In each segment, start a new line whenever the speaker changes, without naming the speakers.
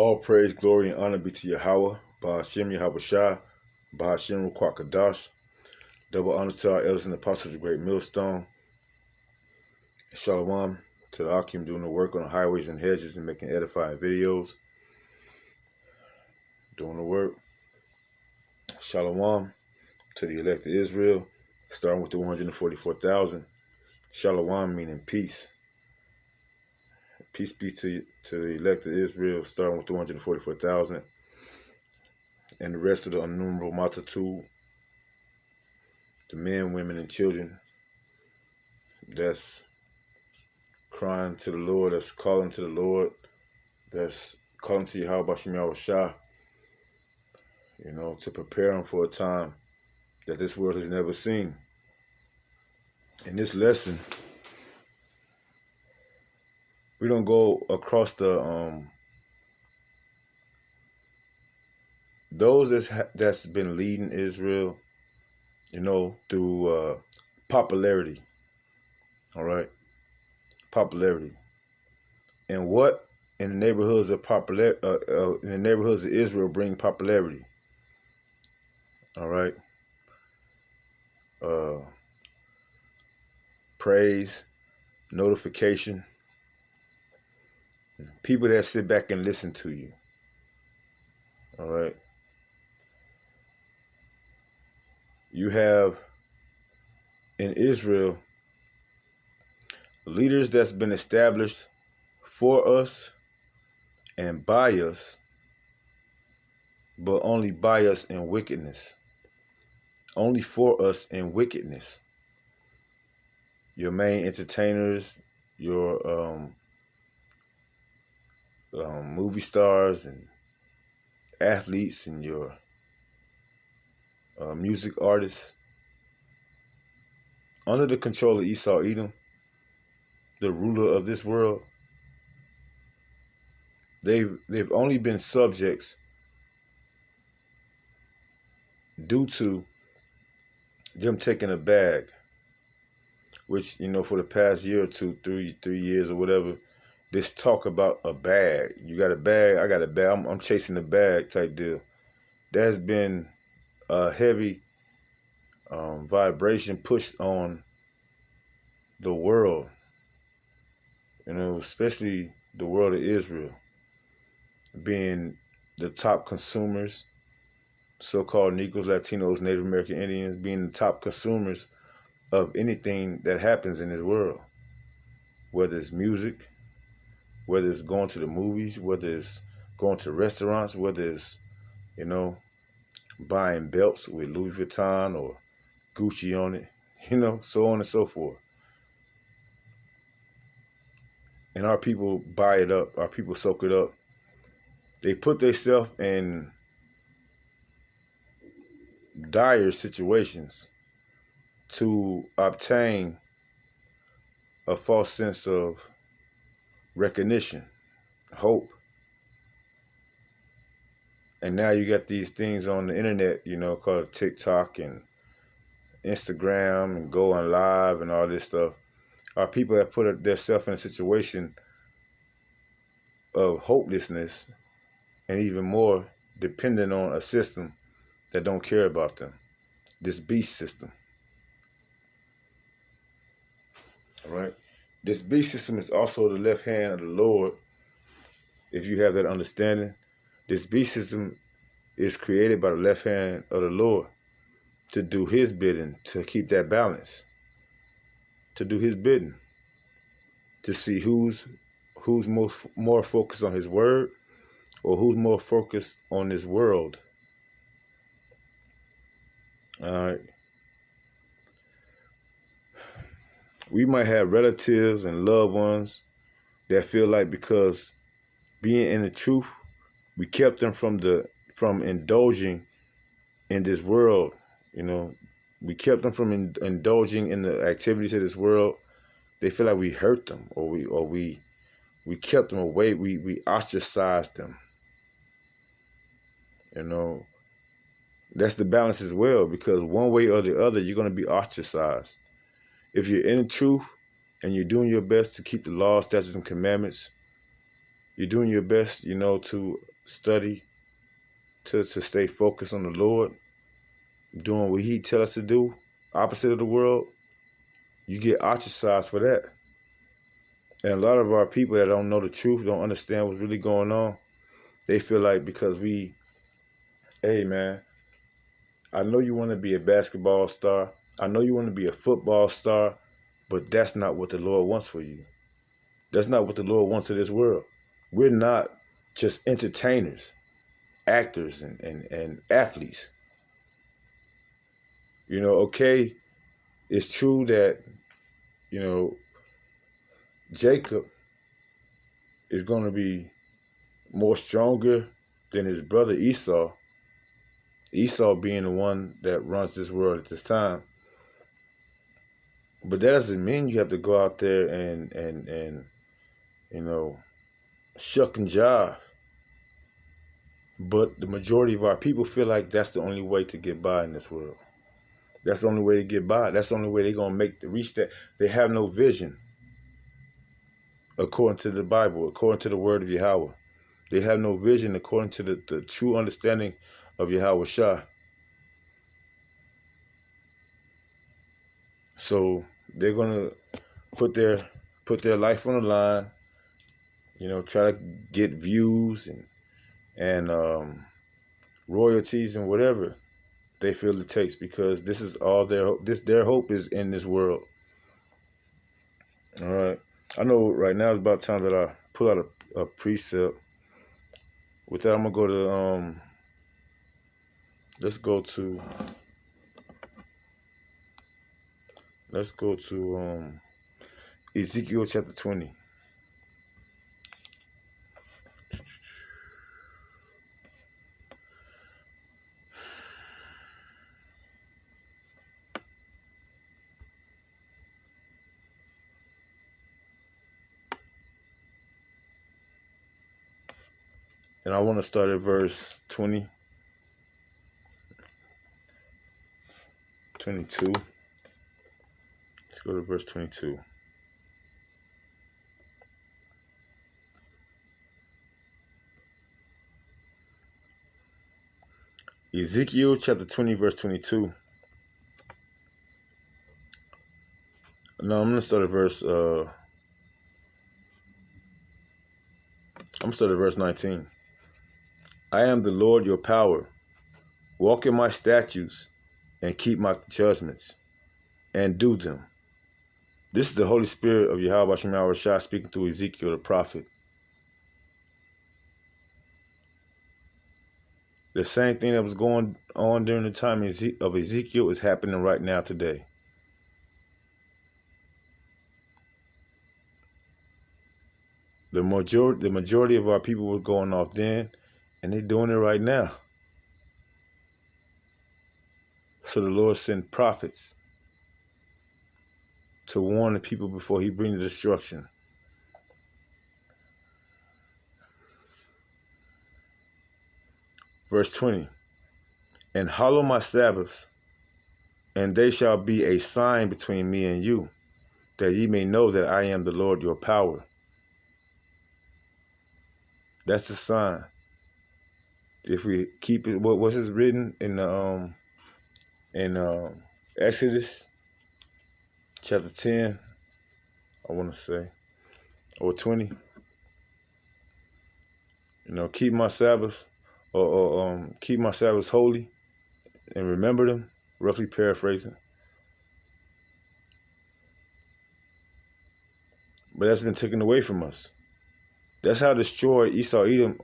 All praise, glory, and honor be to Yahweh, Ba'ashem Yahweh Shai, Ba'ashem Rukwak Kadash. Double honors to our elders and apostles of the great millstone. Shalom to the Akim doing the work on the highways and hedges and making edifying videos. Doing the work. Shalom to the elect of Israel, starting with the 144,000. Shalom meaning peace. Peace be to the elect of Israel, starting with the 144,000. And the rest of the innumerable multitude, the men, women, and children that's crying to the Lord, that's calling to the Lord, that's calling to Yahweh Ba'ashem Yahweh Shai, to prepare them for a time that this world has never seen. In this lesson, we don't go across the those that's been leading Israel, through popularity. All right, popularity, and what in the neighborhoods of in the neighborhoods of Israel bring popularity. All right, praise, notification, people that sit back and listen to you. All right. You have in Israel leaders that's been established for us and by us, but only by us in wickedness. Only for us in wickedness. Your main entertainers, your movie stars and athletes and your music artists, under the control of Esau Edom, the ruler of this world, they've only been subjects due to them taking a bag, which, for the past year or two, three years or whatever, this talk about a bag. You got a bag, I got a bag, I'm chasing the bag type deal. There's been a heavy vibration pushed on the world, especially the world of Israel, being the top consumers, so-called Negroes, Latinos, Native American Indians, being the top consumers of anything that happens in this world, whether it's music, whether it's going to the movies, whether it's going to restaurants, whether it's, buying belts with Louis Vuitton or Gucci on it, so on and so forth. And our people buy it up. Our people soak it up. They put themselves in dire situations to obtain a false sense of recognition, hope. And now you got these things on the internet, called TikTok and Instagram and going live and all this stuff. Our people have put themselves in a situation of hopelessness and even more dependent on a system that don't care about them. This beast system. All right. This beast system is also the left hand of the Lord. If you have that understanding, this beast system is created by the left hand of the Lord to do his bidding, to keep that balance, to do his bidding, to see who's more focused on his word or who's more focused on this world. All right. We might have relatives and loved ones that feel like because being in the truth, we kept them from indulging in this world. We kept them from indulging in the activities of this world. They feel like we hurt them, or we kept them away. We ostracized them. That's the balance as well, because one way or the other, you're going to be ostracized. If you're in the truth and you're doing your best to keep the laws, statutes, and commandments, you're doing your best, to study, to stay focused on the Lord, doing what He tell us to do, opposite of the world, you get ostracized for that. And a lot of our people that don't know the truth, don't understand what's really going on, they feel like because hey man, I know you want to be a basketball star, I know you want to be a football star, but that's not what the Lord wants for you. That's not what the Lord wants in this world. We're not just entertainers, actors, and athletes. Okay, it's true that, Jacob is going to be more stronger than his brother Esau. Esau being the one that runs this world at this time. But that doesn't mean you have to go out there and shuck and jive. But the majority of our people feel like that's the only way to get by in this world. That's the only way to get by. That's the only way they're going to reach that. They have no vision, according to the Bible, according to the word of Yahweh. They have no vision according to the true understanding of Yahweh Shah. So they're going to put their life on the line, try to get views and royalties and whatever they feel it takes, because this is all their hope is in this world. All right. I know right now it's about time that I pull out a precept. With that, I'm gonna go to let's go to Ezekiel chapter 20. And I want to start at verse 20, 22. Let's go to verse 22. Ezekiel chapter 20, verse 22. No, I'm going to start at verse 19. I am the Lord your power. Walk in my statutes and keep my judgments and do them. This is the Holy Spirit of Yahweh Shem Shah speaking through Ezekiel the prophet. The same thing that was going on during the time of Ezekiel is happening right now today. The majority of our people were going off then, and they're doing it right now. So the Lord sent prophets to warn the people before He brings the destruction. Verse 20. And hallow my Sabbaths, and they shall be a sign between me and you, that ye may know that I am the Lord your power. That's the sign. If we keep it, what was it written in Exodus chapter 10, I want to say, or 20. Keep my Sabbaths, or keep my Sabbaths holy, and remember them. Roughly paraphrasing. But that's been taken away from us. That's how destroyed Esau Edom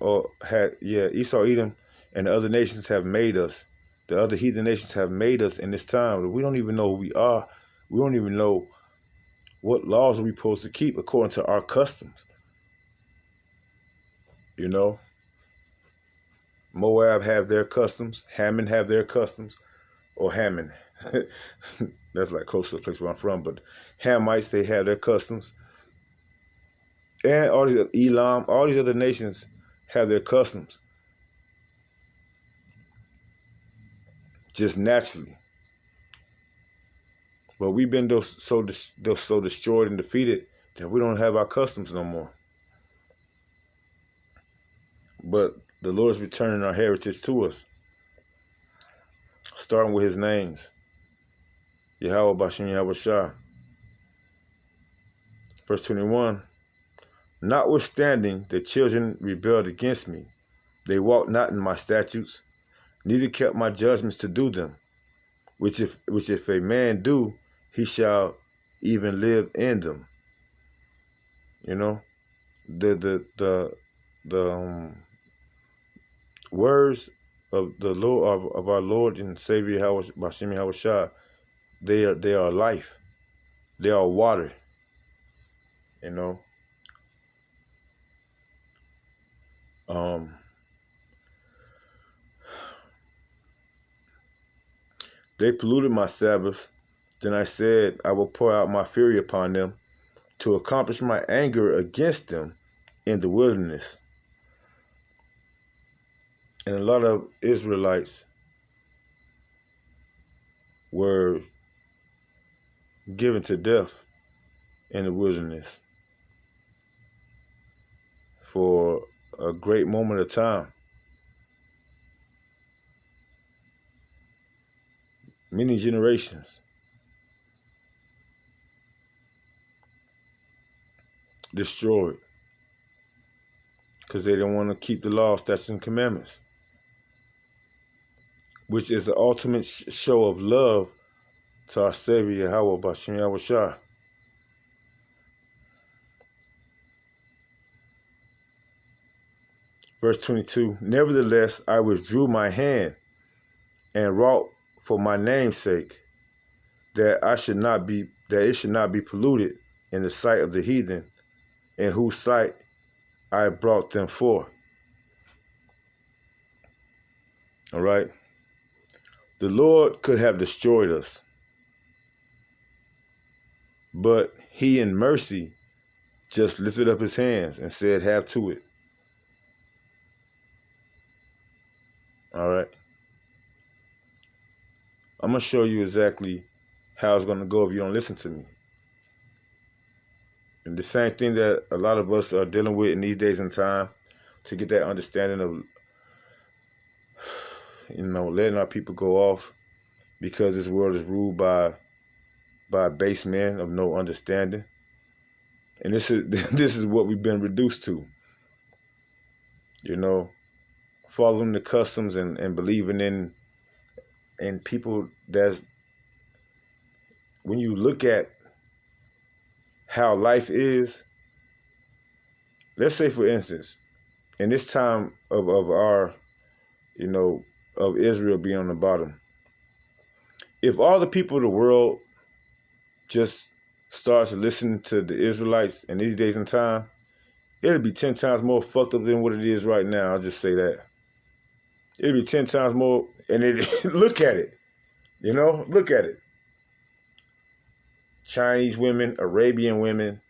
and the other nations have made us. The other heathen nations have made us in this time. We don't even know who we are. We don't even know what laws are we supposed to keep according to our customs. Moab have their customs. Hammon have their customs. Or Hammon. That's like close to the place where I'm from. But Hamites, they have their customs. And all these Elam, all these other nations have their customs. Just naturally. But we've been so destroyed and defeated that we don't have our customs no more. but the Lord is returning our heritage to us, starting with his names. Yahweh Bashem Yahweh Shah. Verse 21. Notwithstanding, the children rebelled against me. They walked not in my statutes, neither kept my judgments to do them. Which if a man do, he shall even live in them. You know, the words of the Lord of our Lord and Savior Bashem Yahweh Shah, they are life. They are water. You know. They polluted my Sabbaths. Then I said, I will pour out my fury upon them to accomplish my anger against them in the wilderness. And a lot of Israelites were given to death in the wilderness for a great moment of time. Many generations destroyed because they didn't want to keep the law, statutes, and commandments, which is the ultimate show of love to our Savior Yahweh Bashem Yahweh Shah. Verse 22, nevertheless, I withdrew my hand and wrought for my name's sake, that it should not be polluted in the sight of the heathen, in whose sight I brought them forth. All right. The Lord could have destroyed us, but he in mercy just lifted up his hands and said, have to it. All right. I'm going to show you exactly how it's going to go if you don't listen to me. And the same thing that a lot of us are dealing with in these days and time, to get that understanding of, letting our people go off, because this world is ruled by base men of no understanding. And this is what we've been reduced to. Following the customs and believing in people that's, when you look at how life is, let's say, for instance, in this time of our, of Israel being on the bottom, if all the people of the world just start to listen to the Israelites in these days and time, it'll be 10 times more fucked up than what it is right now. I'll just say that. It'll be 10 times more, and look at it. Look at it. Chinese women, Arabian women,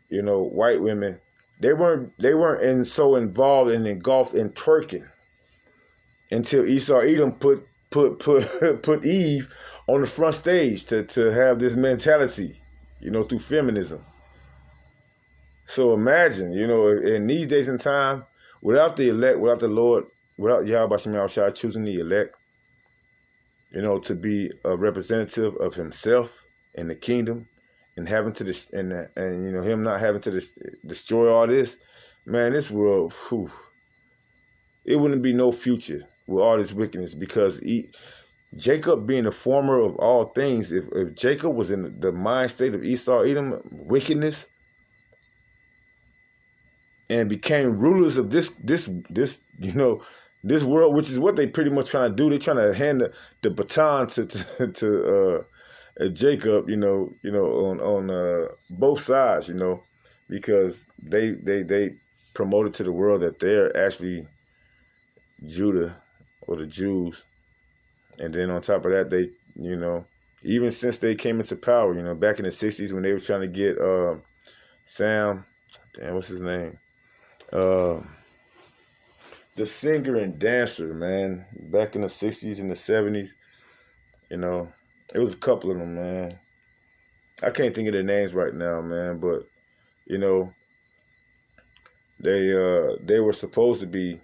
white women, they weren't so involved and engulfed in twerking until Esau Edom put Eve on the front stage to have this mentality, through feminism. So imagine, in these days and time, without the elect, without the Lord, without Yahweh Bashem Yahweh Shai choosing the elect, to be a representative of himself in the kingdom, and having to him not having to destroy all this, man, this world, it wouldn't be no future with all this wickedness, because Jacob being the former of all things, if Jacob was in the mind state of Esau Edom wickedness, and became rulers of this world, which is what they pretty much trying to do. They're trying to hand the baton to Jacob, on both sides, because they promoted to the world that they're actually Judah, or the Jews. And then on top of that, they, even since they came into power, back in the 60s when they were trying to get what's his name? The singer and dancer, man, back in the 60s and the 70s, it was a couple of them, man. I can't think of their names right now, man, but, They were supposed to be,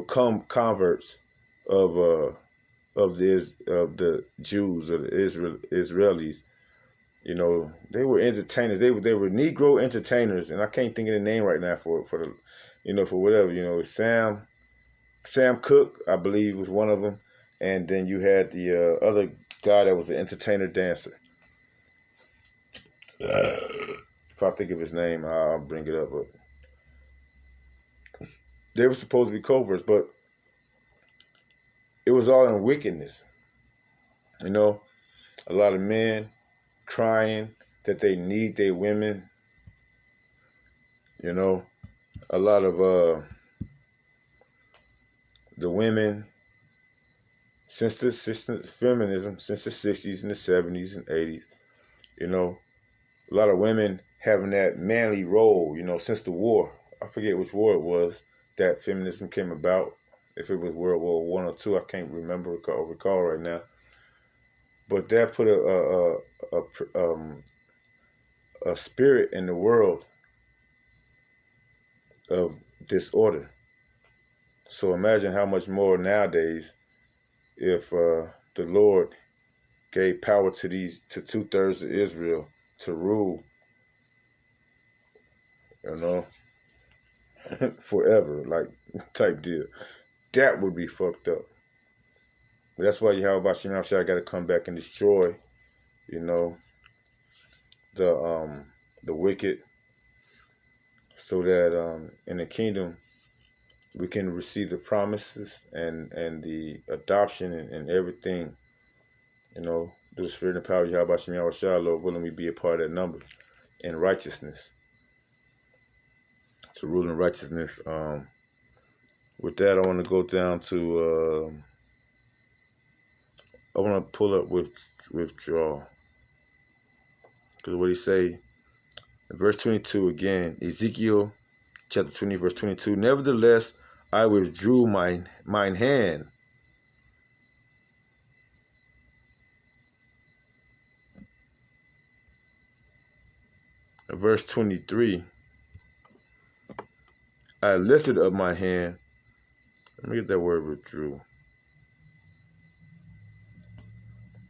converts of the Jews or the Israelis. They were entertainers. They were Negro entertainers, and I can't think of the name right now for the, for whatever. Sam Cooke, I believe, was one of them, and then you had the other guy that was an entertainer dancer. If I think of his name, I'll bring it up. But they were supposed to be coverts, but it was all in wickedness. A lot of men crying that they need their women. A lot of the women since feminism since the 60s and the 70s and 80s. A lot of women having that manly role. Since the war. I forget which war it was that feminism came about. If it was World War One or two, I can't recall right now. But that put a spirit in the world of disorder. So imagine how much more nowadays if the Lord gave power to 2/3 of Israel to rule, forever, like type deal. That would be fucked up. But that's why Yahweh Shem Shai got to come back and destroy, the wicked, so that in the kingdom we can receive the promises and the adoption and everything, through the spirit and power of Yahweh Shem Shai, Lord willing, we be a part of that number in righteousness, to rule in righteousness. With that, I want to go down to I want to pull up withdraw, because what he say in verse 22 again, Ezekiel chapter 20 verse 22. Nevertheless, I withdrew mine hand. Verse 23. I lifted up my hand. Let me get that word withdrew.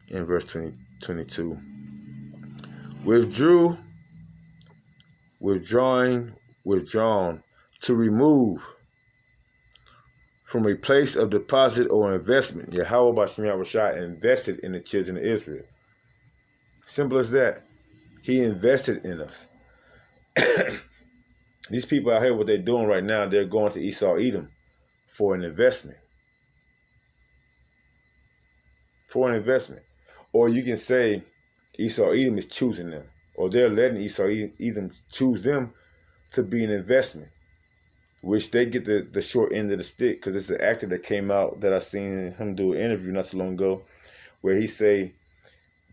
In verse 22. Withdrawn, to remove from a place of deposit or investment. Yahweh B'Shem Yahushua invested in the children of Israel. Simple as that. He invested in us. These people out here, what they're doing right now, they're going to Esau Edom for an investment. Or you can say Esau Edom is choosing them, or they're letting Esau Edom choose them to be an investment, which they get the short end of the stick, because it's an actor that came out that I seen him do an interview not so long ago, where he say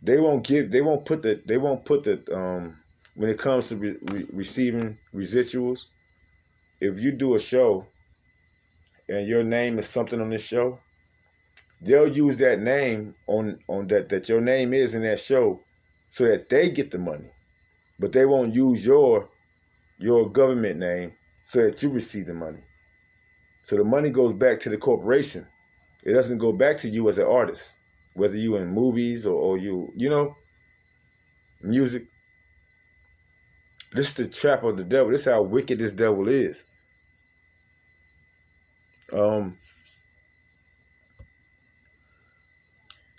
they won't put the when it comes to receiving residuals, if you do a show and your name is something on this show, they'll use that name on that your name is in that show so that they get the money. But they won't use your government name so that you receive the money. So the money goes back to the corporation. It doesn't go back to you as an artist, whether you in movies or you music. This is the trap of the devil. This is how wicked this devil is.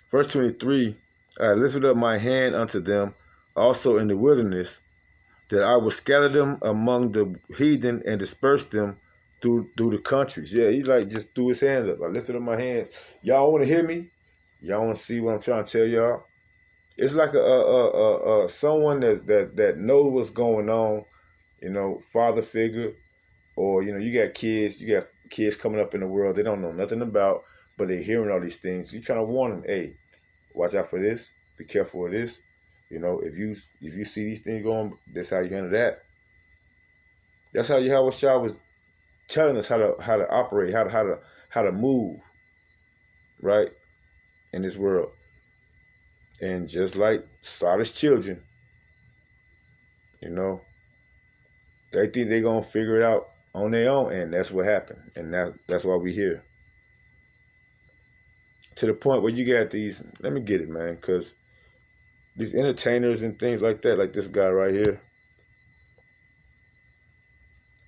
Verse 23, I lifted up my hand unto them also in the wilderness, that I will scatter them among the heathen and disperse them through the countries. Yeah, he just threw his hands up. I lifted up my hands. Y'all want to hear me? Y'all want to see what I'm trying to tell y'all? It's like someone that knows what's going on, father figure, or you got kids coming up in the world they don't know nothing about, but they're hearing all these things. You're trying to warn them, hey, watch out for this, be careful of this. If you see these things going, that's how you handle that. That's how Yahweh Shah was telling us how to operate, how to move, right, in this world. And just like Sodom's children, They think they're gonna figure it out on their own, and that's what happened. And that's why we here. To the point where you got these, let me get it, man, because these entertainers and things like that, like this guy right here.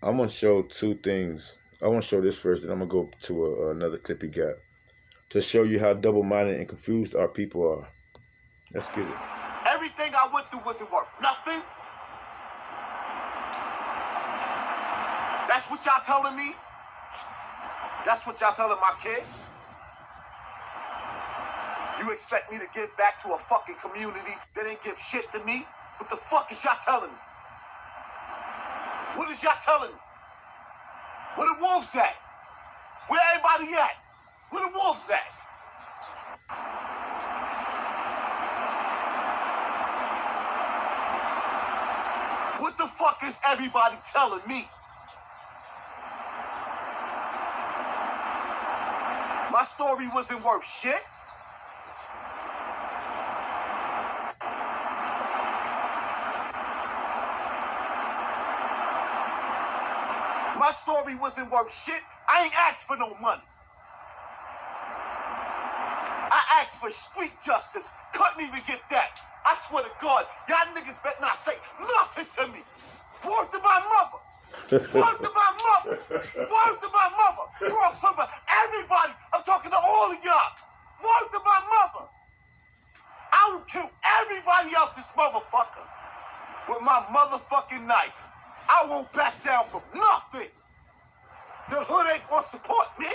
I'm gonna show two things. I want to show this first, then I'm gonna go to another clip he got to show you how double-minded and confused our people are. Let's get it.
Everything I went through wasn't worth nothing. That's what y'all telling me? That's what y'all telling my kids? You expect me to give back to a fucking community that ain't give shit to me? What the fuck is y'all telling me? What is y'all telling me? Where the wolves at? Where everybody at? Where the wolves at? What the fuck is everybody telling me? My story wasn't worth shit. My story wasn't worth shit. I ain't asked for no money. I asked for street justice. Couldn't even get that. I swear to God, y'all niggas better not say nothing to me. Word to my mother. Word to my mother. Word to my mother. Bro, somebody, everybody, I'm talking to all of y'all. Word to my mother. I will kill everybody out this motherfucker with my motherfucking knife. I won't back down from nothing. The hood ain't gonna support me.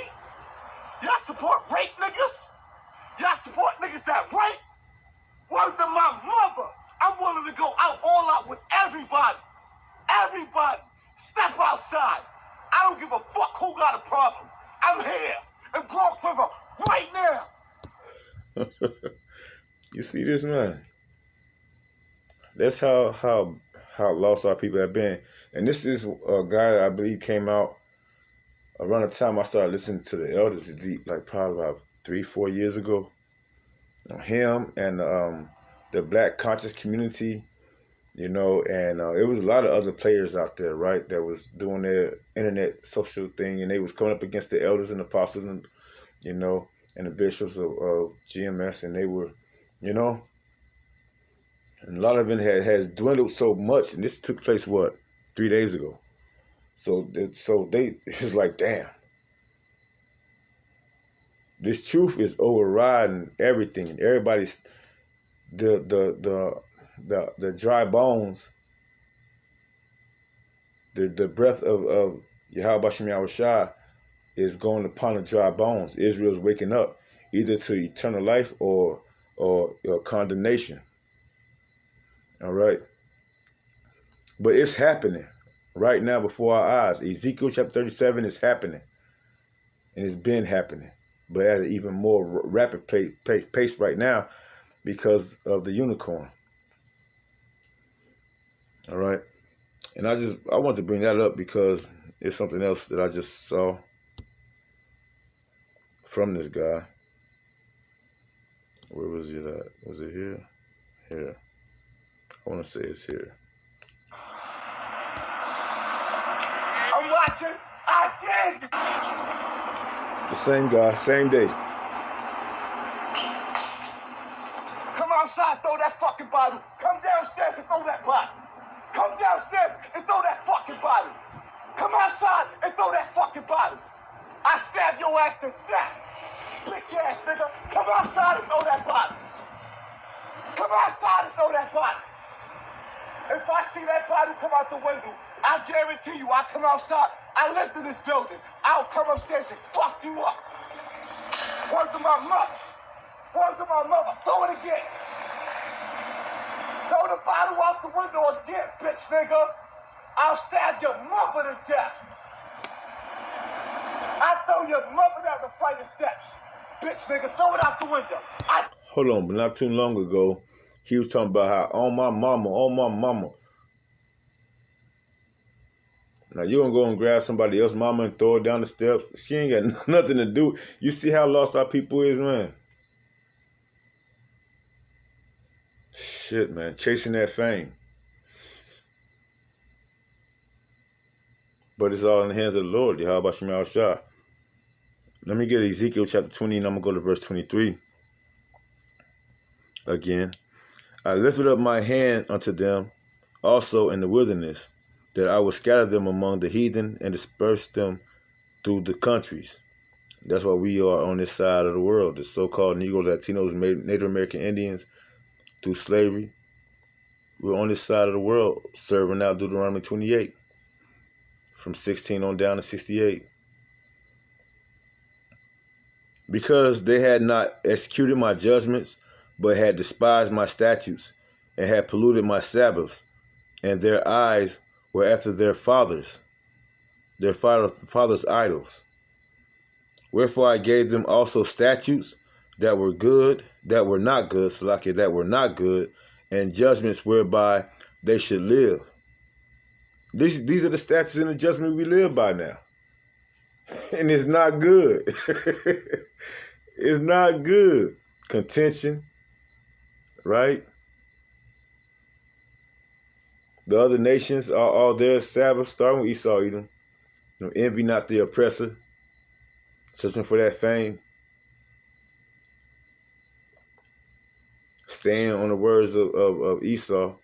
Y'all support rape niggas? Y'all support niggas that rape? Word to my mother. I'm willing to go out all out with everybody. Everybody. Step outside. I don't give a fuck who got a problem. I'm here in Bronx River right now.
You see this, man? That's how lost our people have been. And this is a guy that I believe came out around the time I started listening to the Elders Deep, like probably about 3-4 years ago. Him and the Black conscious community, you know, and it was a lot of other players out there, right, that was doing their internet social thing, and they was coming up against the elders and apostles, and you know, and the bishops of GMS, and they were, you know, and a lot of it has dwindled so much, and this took place, what, 3 days ago. So they it's like, damn, this truth is overriding everything, and everybody's the dry bones, the breath of Yahweh Bashem Yahushua is going upon the dry bones. Israel's waking up either to eternal life or condemnation. All right, but it's happening right now before our eyes. Ezekiel chapter 37 is happening, and it's been happening, but at an even more rapid pace right now because of the unicorn. All right, and I want to bring that up because it's something else that I just saw from this guy. Where was it at? Was it here? Here. I want to say it's here.
I'm watching. I did.
The same guy, same day.
Come outside, throw that fucking bottle. Come downstairs and throw that bottle. Come downstairs and throw that fucking bottle. Come outside and throw that fucking bottle. I stab your ass to death. Bitch ass nigga. Come outside and throw that bottle. Come outside and throw that bottle. If I see that bottle come out the window, I guarantee you I come outside. I lived in this building. I'll come upstairs and fuck you up. Word to my mother. Word to my mother. Throw it again. Throw the bottle out the window again, bitch nigga. I'll stab your mother to death. I throw your mother down the flight of steps. Bitch nigga, throw it out the window.
Hold on, but not too long ago, he was talking about how on my mama. Now you gonna go and grab somebody else's mama and throw it down the steps? She ain't got nothing to do. You see how lost our people is, man? Shit, man, chasing that fame. But it's all in the hands of the Lord. Yahweh Shem Shah. Let me get Ezekiel chapter 20, and I'm going to go to verse 23. Again, I lifted up my hand unto them also in the wilderness, that I would scatter them among the heathen and disperse them through the countries. That's why we are on this side of the world, the so-called Negroes, Latinos, Native American Indians, through slavery. We're on this side of the world serving out Deuteronomy 28, from 16 on down to 68. Because they had not executed my judgments, but had despised my statutes, and had polluted my Sabbaths, and their eyes were after their fathers' idols. Wherefore I gave them also statutes that were good, that were not good, Salakia, that were not good, and judgments whereby they should live. These are the statutes and the judgment we live by now. And it's not good. It's not good. Contention, right? The other nations are all their Sabbath, starting with Esau, Edom. Envy not the oppressor, searching for that fame. Staying on the words of Esau.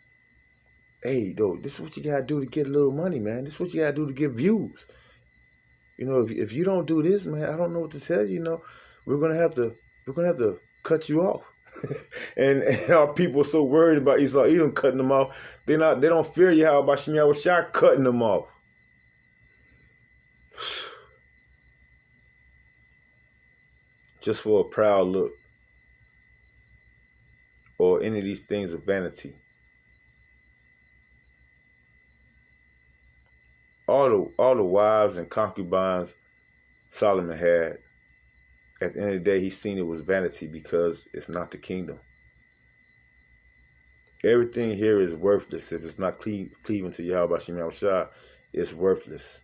Hey, though, this is what you gotta do to get a little money, man. This is what you gotta do to get views. You know, if you don't do this, man, I don't know what to tell you. You know, we're gonna have to cut you off. and our people are so worried about Esau Edom cutting them off. They don't fear Yahweh by Shem Shah cutting them off. Just for a proud look, or any of these things of vanity. All the wives and concubines Solomon had, at the end of the day, he seen it was vanity because it's not the kingdom. Everything here is worthless. If it's not cleaving to Yahweh Shem Shah, it's worthless.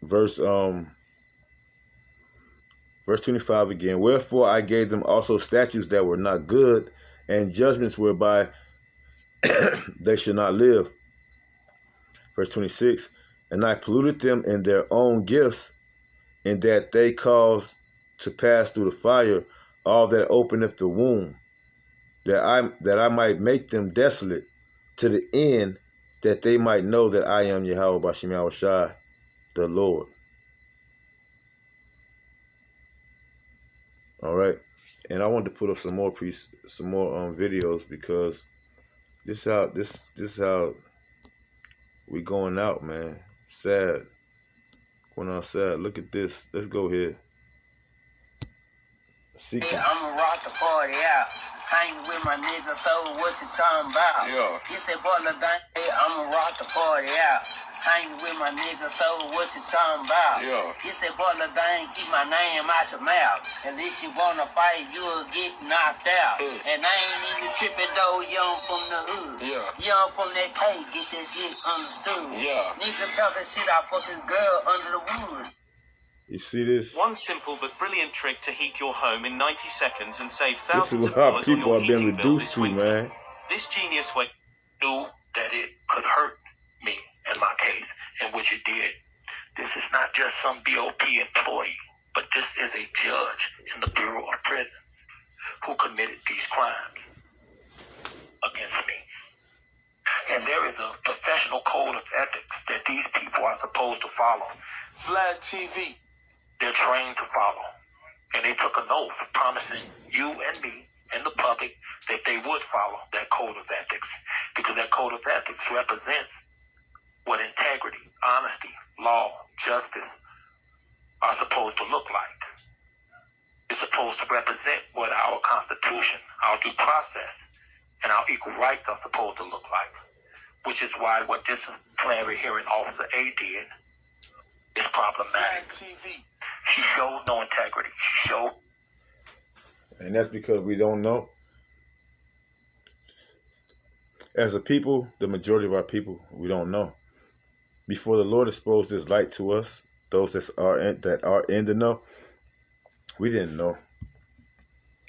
Verse 25 again. Wherefore I gave them also statutes that were not good, and judgments whereby they should not live. Verse 26, and I polluted them in their own gifts, in that they caused to pass through the fire all that openeth the womb, that I might make them desolate, to the end that they might know that I am Yahweh B'Shem Shai, the Lord. All right, and I wanted to put up some more videos, because this how we going out, man. Sad. Going out sad. Look at this. Let's go here. Sequence.
Hey, I'ma rock the party out. Hang with my nigga, so what you talking about?
Yeah.
He said, brother, hey, I'ma rock the party out. Hang with my nigga, so what you talking about?
Yeah.
He said, brother, keep my name out your mouth. At least you wanna fight, you'll get knocked out. And I ain't even tripping though, young from the hood.
Yeah.
Young from that cake, get that shit understood.
Yeah.
Nigga talking shit, I fuck his girl under the wood.
You see this?
One simple but brilliant trick to heat your home in 90 seconds and save
This
thousands
is
of
how
dollars on
people
your
are being
heating bill
reduced
this
to,
winter.
man.
This genius way
Knew that it could hurt me in my case, and which it did. This is not just some BOP employee, but this is a judge in the Bureau of Prisons who committed these crimes against me. And there is a professional code of ethics that these people are supposed to follow.
Flag TV.
They're trained to follow. And they took an oath promising you and me and the public that they would follow that code of ethics, because that code of ethics represents what integrity, honesty, law, justice are supposed to look like. It's supposed to represent what our Constitution, our due process, and our equal rights are supposed to look like, which is why what disciplinary hearing officer A did is problematic.
Flag TV.
She showed no integrity. She showed.
And that's because we don't know. As a people, the majority of our people, we don't know. Before the Lord exposed His light to us, those that are in the know, we didn't know.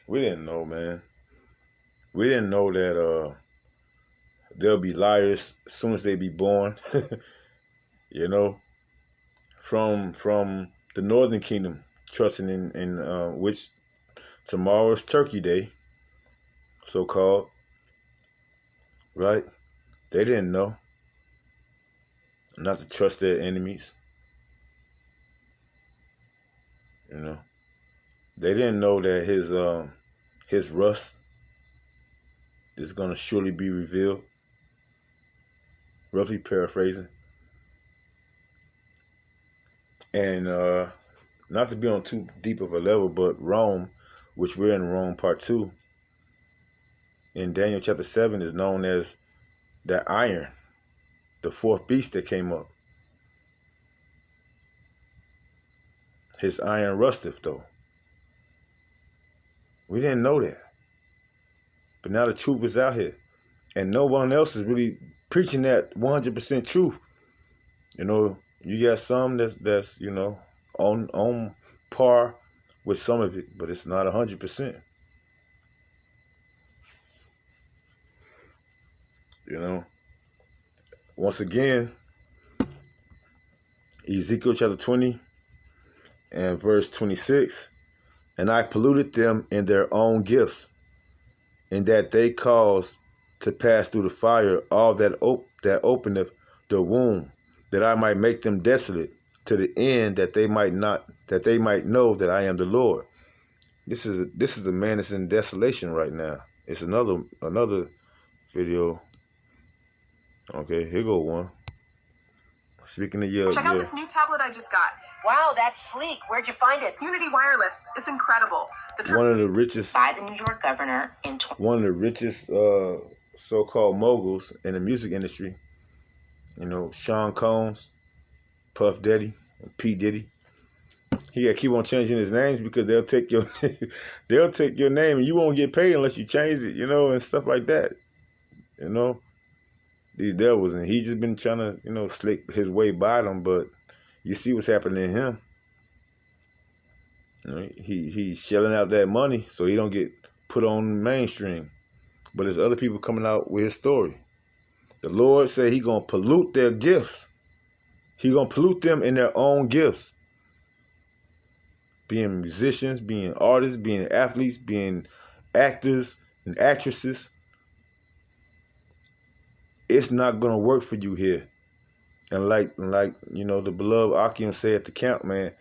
We didn't know, man. We didn't know that there'll be liars as soon as they be born. You know, from the Northern Kingdom, trusting in which tomorrow is Turkey Day, so called, right? They didn't know not to trust their enemies. You know, they didn't know that his rust is gonna surely be revealed. Roughly paraphrasing, and not to be on too deep of a level, but Rome, which we're in Rome part 2, in Daniel chapter 7, is known as that iron, the fourth beast that came up. His iron rusteth, though. We didn't know that. But now the truth is out here. And no one else is really preaching that 100% truth. You know, you got some that's you know, on par with some of it, but it's not 100%. You know, once again, Ezekiel chapter 20 and verse 26, and I polluted them in their own gifts, in that they caused to pass through the fire all that openeth the womb, that I might make them desolate, to the end that they might know that I am the Lord. This is a man that's in desolation right now. It's another video. Okay, here go one. Speaking of
Check out this new tablet I just got.
Wow, that's sleek. Where'd you find it?
Unity Wireless. It's incredible.
One of the richest
By the New York governor in
one of the richest so-called moguls in the music industry. You know, Sean Combs, Puff Daddy, and P. Diddy. He got to keep on changing his names because they'll take your name and you won't get paid unless you change it, you know, and stuff like that. You know, these devils, and he's just been trying to, you know, slick his way by them, but you see what's happening to him. You know, he's shelling out that money so he don't get put on mainstream. But there's other people coming out with his story. The Lord said He's gonna pollute their gifts. He's gonna pollute them in their own gifts. Being musicians, being artists, being athletes, being actors and actresses. It's not gonna work for you here. And like you know, the beloved Akim said at the camp, man,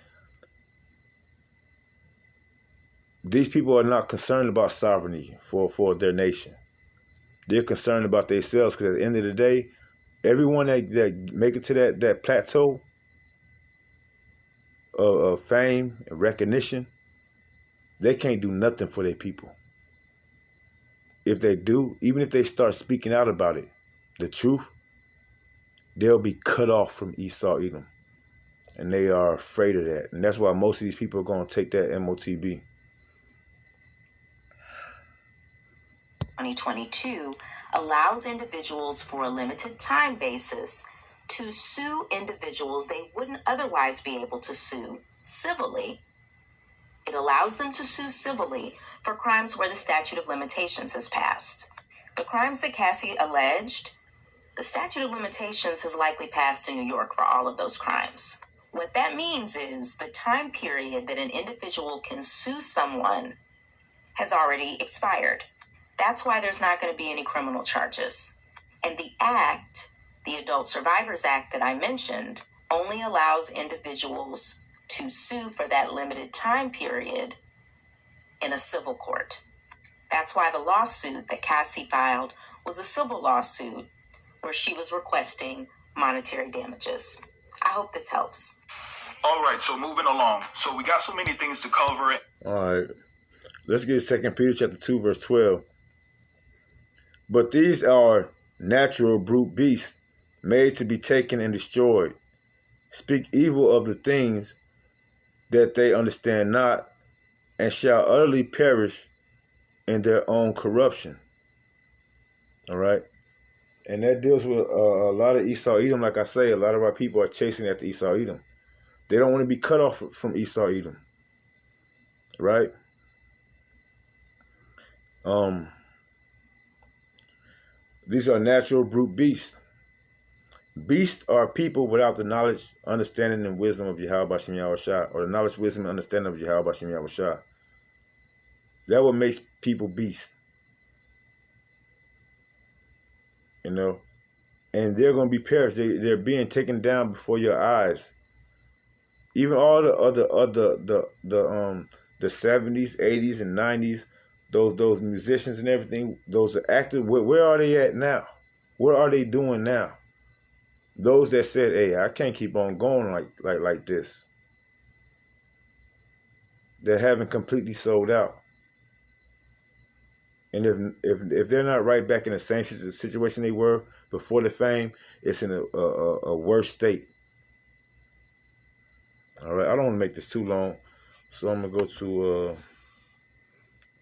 these people are not concerned about sovereignty for their nation. They're concerned about themselves, because at the end of the day, everyone that make it to that plateau of fame and recognition, they can't do nothing for their people. If they do, even if they start speaking out about it, the truth, they'll be cut off from Esau Edom. And they are afraid of that. And that's why most of these people are going to take that MOTB.
2022 allows individuals for a limited time basis to sue individuals they wouldn't otherwise be able to sue civilly. It allows them to sue civilly for crimes where the statute of limitations has passed. The crimes that Cassie alleged, the statute of limitations has likely passed in New York for all of those crimes. What that means is the time period that an individual can sue someone has already expired. That's why there's not going to be any criminal charges. And the act, the Adult Survivors Act that I mentioned, only allows individuals to sue for that limited time period in a civil court. That's why the lawsuit that Cassie filed was a civil lawsuit where she was requesting monetary damages. I hope this helps.
All right, so moving along. So we got so many things to cover.
All right. Let's get 2 Peter chapter 2, verse 12. But these are natural brute beasts, made to be taken and destroyed. Speak evil of the things that they understand not, and shall utterly perish in their own corruption. All right. And that deals with a lot of Esau Edom. Like I say, a lot of our people are chasing after Esau Edom. They don't want to be cut off from Esau Edom. Right? These are natural brute beasts. Beasts are people without the knowledge, understanding, and wisdom of Yahweh Bashem Yahushua, or the knowledge, wisdom, and understanding of Yahweh Bashem Yahushua. That's what makes people beasts. You know, and they're going to be perished. They're being taken down before your eyes. Even all the the 70s, 80s, and 90s, those musicians and everything, those actors. Where are they at now? What are they doing now? Those that said, "Hey, I can't keep on going like this," that haven't completely sold out. And if they're not right back in the same situation they were before the fame, it's in a worse state. All right, I don't want to make this too long, so I'm gonna go to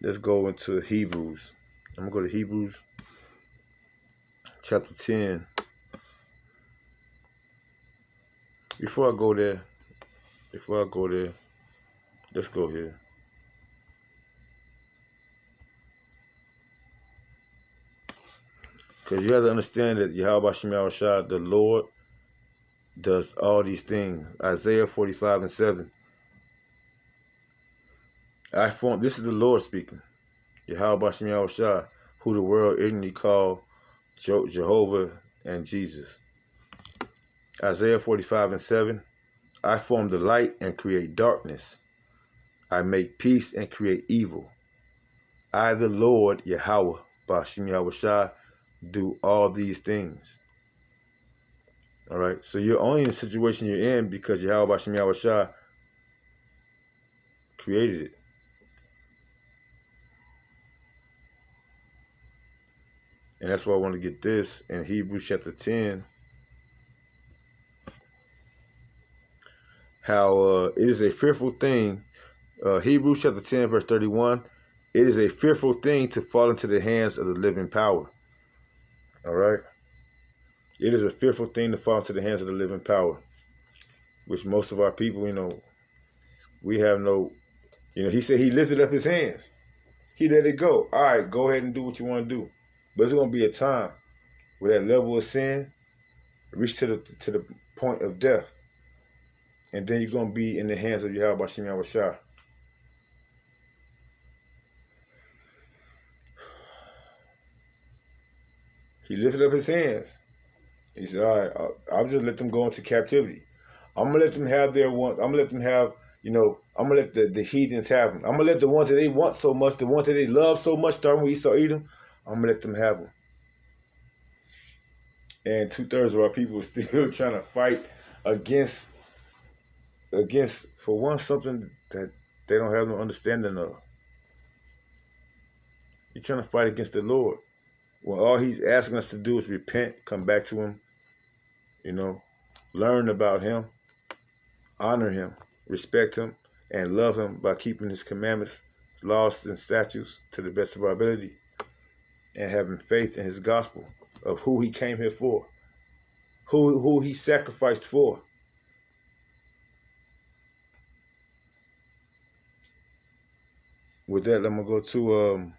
let's go into Hebrews. I'm gonna go to Hebrews chapter 10. Before I go there, let's go here. Because you have to understand that Yahweh Bashem Yahushua, the Lord, does all these things. Isaiah 45:7. This is the Lord speaking. Yahweh Bashem Yahushua, who the world ignorantly called Jehovah and Jesus. Isaiah 45:7. I form the light and create darkness. I make peace and create evil. I, the Lord, Yahweh Bashem Yahushua, do all these things. All right. So you're only in the situation you're in because Yahweh Bashem Yahushua created it. And that's why I want to get this in Hebrews chapter 10. How it is a fearful thing. Hebrews chapter 10, verse 31. It is a fearful thing to fall into the hands of the living power. All right. It is a fearful thing to fall into the hands of the living power, which most of our people, we have no, he said he lifted up his hands. He let it go. All right, go ahead and do what you want to do. But there's going to be a time where that level of sin reach to the point of death. And then you're going to be in the hands of Yahweh Bashem Yahushua. He lifted up his hands. He said, all right, I'll just let them go into captivity. I'm going to let them have their wants. I'm going to let them have, I'm going to let the heathens have them. I'm going to let the ones that they want so much, the ones that they love so much, starting with Esau, Edom, I'm going to let them have them. And 2/3 of our people are still trying to fight against, for one, something that they don't have no understanding of. You're trying to fight against the Lord. Well, all he's asking us to do is repent, come back to him, learn about him, honor him, respect him, and love him by keeping his commandments, laws, and statutes to the best of our ability, and having faith in his gospel of who he came here for, who he sacrificed for. With that, I'm going to go to,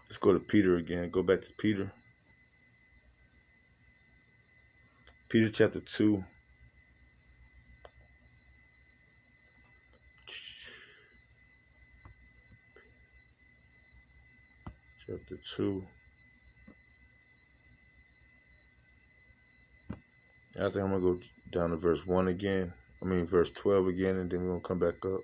let's go to Peter again. Go back to Peter. Peter chapter 2. Chapter 2. I think I'm going to go down to verse 1 again. Verse 12 again, and then we're going to come back up.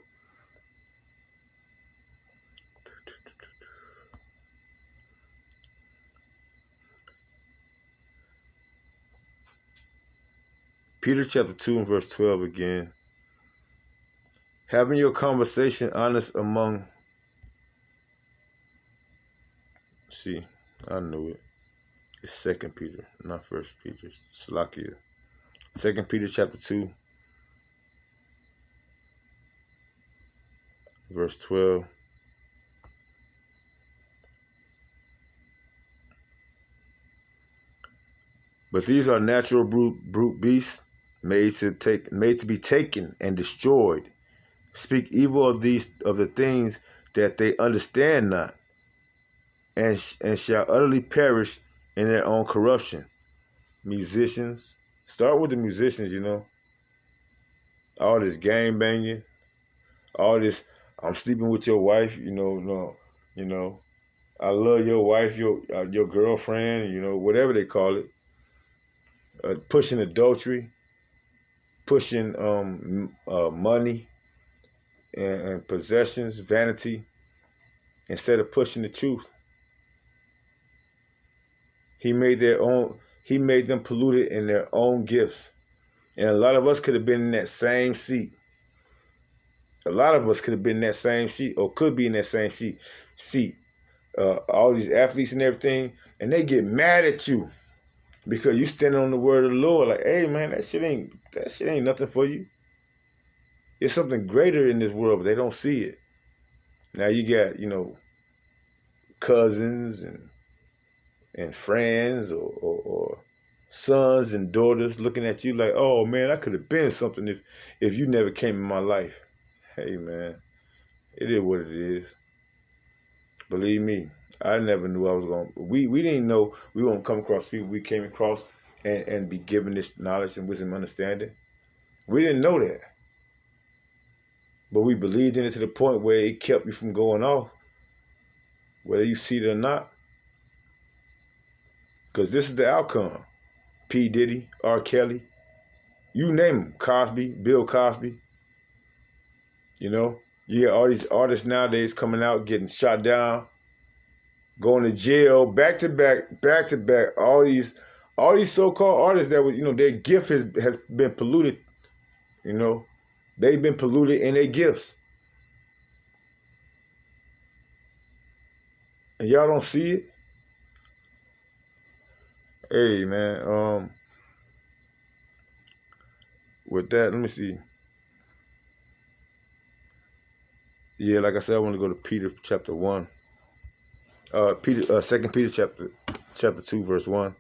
Peter chapter 2 and verse 12 again. Having your conversation honest among... See, I knew it. It's 2 Peter, not 1 Peter. Slakia. 2 Peter chapter 2, verse 12. But these are natural brute beasts, made to be taken and destroyed. Speak evil of the things that they understand not, and shall utterly perish in their own corruption. musicians. Start with the musicians, All this gang banging, all this, I'm sleeping with your wife, no, I love your wife, your girlfriend, whatever they call it. Pushing adultery, pushing money and possessions, vanity, instead of pushing the truth. He made them polluted in their own gifts. And a lot of us could have been in that same seat. A lot of us could have been in that same seat, or could be in that same seat. All these athletes and everything, and they get mad at you because you standing on the word of the Lord. Like, hey man, that shit ain't nothing for you. It's something greater in this world, but they don't see it. Now you got, cousins and friends or sons and daughters looking at you like, oh man, I could have been something if you never came in my life. Hey man, it is what it is. Believe me, I never knew I was going to. We didn't know we were going to come across people we came across and be given this knowledge and wisdom and understanding. We didn't know that. But we believed in it to the point where it kept you from going off, whether you see it or not. Because this is the outcome. P. Diddy, R. Kelly, you name them, Cosby, Bill Cosby. You hear all these artists nowadays coming out, getting shot down, going to jail, back to back. All these so-called artists that were, their gift has been polluted. They've been polluted in their gifts. And y'all don't see it? Hey man, with that, let me see. Yeah, like I said, I want to go to Peter chapter 1. 2 Peter chapter 2, verse 1.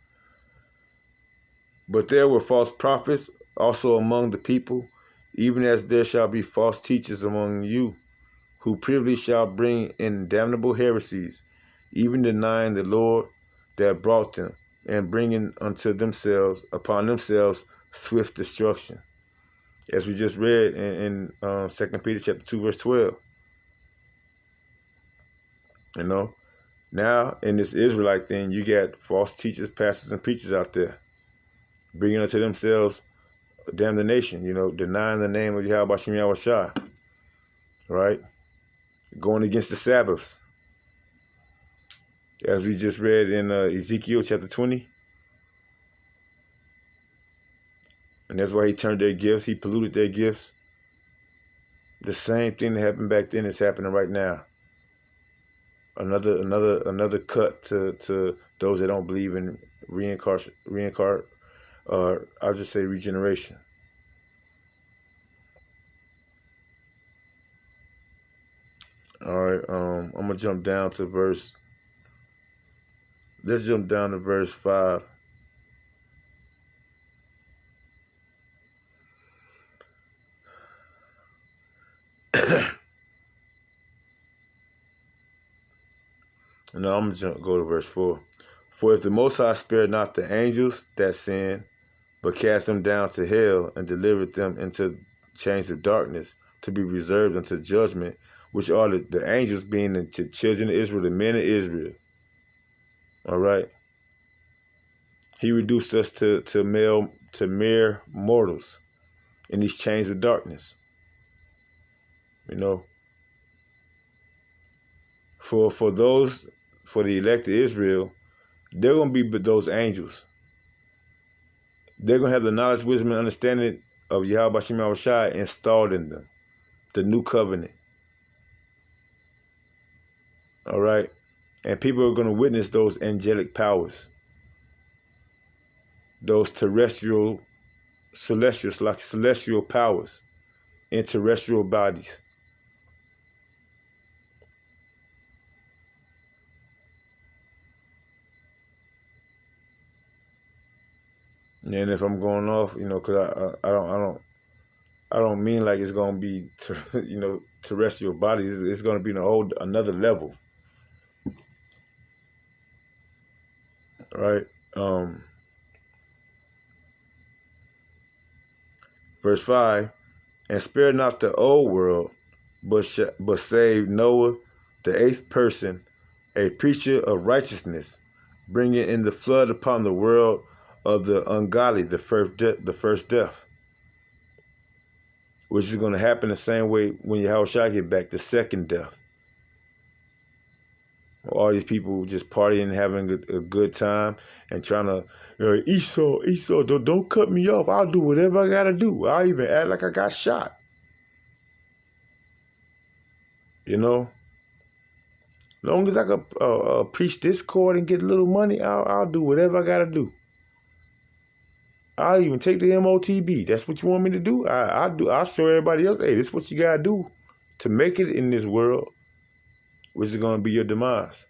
But there were false prophets also among the people, even as there shall be false teachers among you, who privily shall bring in damnable heresies, even denying the Lord that brought them, and bringing upon themselves swift destruction. As we just read in 2 Peter chapter 2, verse 12. Now in this Israelite thing, you got false teachers, pastors, and preachers out there bringing unto themselves damnation, denying the name of Yahweh Shem Yahweh Shai, right? Going against the Sabbaths. As we just read in Ezekiel chapter 20. And that's why he turned their gifts, he polluted their gifts. The same thing that happened back then is happening right now. Another cut to those that don't believe in I'll just say regeneration. All right, I'm gonna jump down to verse. Let's jump down to verse 5. No, I'm gonna go to verse 4. For if the Most High spared not the angels that sinned, but cast them down to hell and delivered them into chains of darkness to be reserved unto judgment, which are the angels being the children of Israel, the men of Israel. All right. He reduced us to mere mortals in these chains of darkness. For the elect of Israel, they're going to be those angels. They're going to have the knowledge, wisdom, and understanding of Yahweh Shem Yahweh Shai installed in them. The new covenant. All right. And people are going to witness those angelic powers. Those celestial powers in terrestrial bodies. And if I'm going off, because I don't mean like it's going to be, terrestrial bodies. It's going to be another level. Right? Verse 5, and spare not the old world, but save Noah, the 8th person, a preacher of righteousness, bringing in the flood upon the world of the ungodly, the first death, which is going to happen the same way when Yahushua get back, the second death. All these people just partying and having a good time and trying to, Esau, don't cut me off. I'll do whatever I got to do. I'll even act like I got shot. You know? As long as I can preach discord and get a little money, I'll do whatever I got to do. I'll even take the MOTB. That's what you want me to do? I'll show everybody else, hey, this is what you got to do to make it in this world, which is going to be your demise.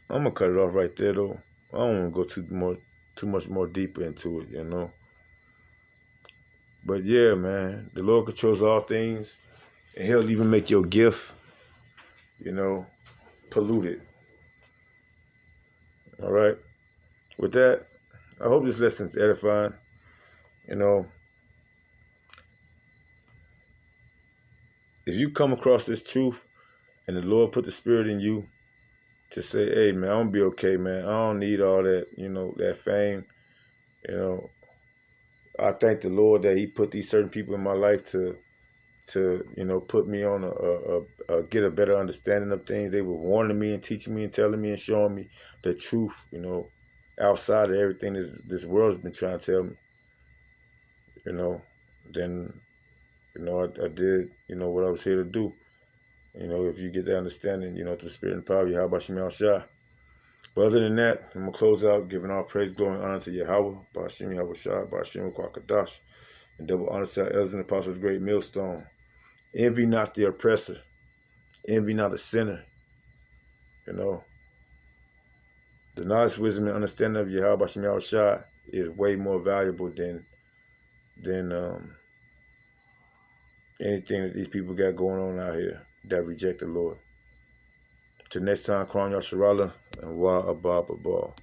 I'm going to cut it off right there, though. I don't want to go too much more deeper into it, you know. But yeah, man, the Lord controls all things, and he'll even make your gift, you know, polluted. All right. With that, I hope this lesson's edifying. You know, if you come across this truth and the Lord put the spirit in you to say, hey, man, I'm going to be okay, man. I don't need all that, you know, that fame. You know, I thank the Lord that he put these certain people in my life to you know, put me on get a better understanding of things. They were warning me and teaching me and telling me and showing me the truth, you know, outside of everything this world's been trying to tell me. You know, then, you know, I did, you know, what I was here to do. You know, if you get that understanding, you know, through the spirit and power, how about Shemi Shah? But other than that, I'm going to close out giving all praise, glory, and honor to Yahweh, Ba'ashim Yahweh Shah, Ba'ashim Kwakadash, and double honor to our elders and apostles, great millstone. Envy not the oppressor. Envy not the sinner. You know, the knowledge, wisdom, and understanding of Yahweh Ba'ashim Yahweh Shah is way more valuable than anything that these people got going on out here that reject the Lord. Till next time, Kron Yasharala and Wa Abba Abba.